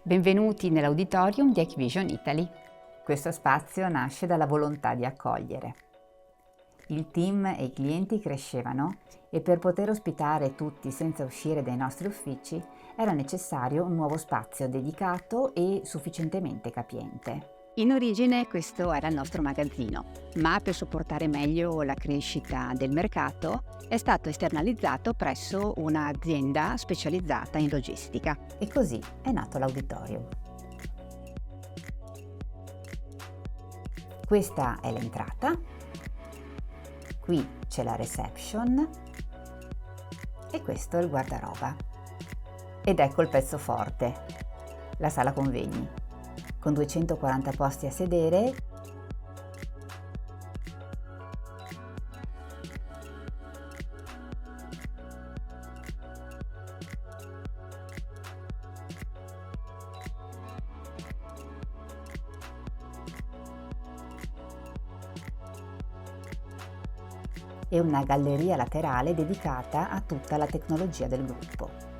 Benvenuti nell'auditorium di Hikvision Italy. Questo spazio nasce dalla volontà di accogliere. Il team e i clienti crescevano e per poter ospitare tutti senza uscire dai nostri uffici era necessario un nuovo spazio dedicato e sufficientemente capiente. In origine questo era il nostro magazzino, ma per supportare meglio la crescita del mercato è stato esternalizzato presso un'azienda specializzata in logistica. E così è nato l'auditorium. Questa è l'entrata, qui c'è la reception e questo è il guardaroba. Ed ecco il pezzo forte, la sala convegni, con 240 posti a sedere e una galleria laterale dedicata a tutta la tecnologia del gruppo.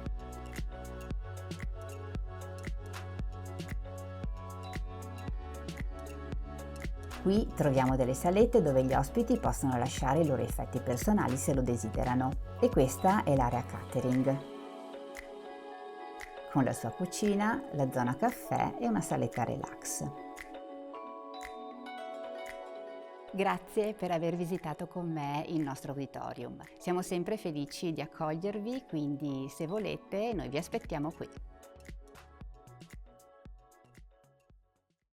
Qui troviamo delle salette dove gli ospiti possono lasciare i loro effetti personali se lo desiderano. E questa è l'area catering, con la sua cucina, la zona caffè e una saletta relax. Grazie per aver visitato con me il nostro auditorium. Siamo sempre felici di accogliervi, quindi se volete noi vi aspettiamo qui.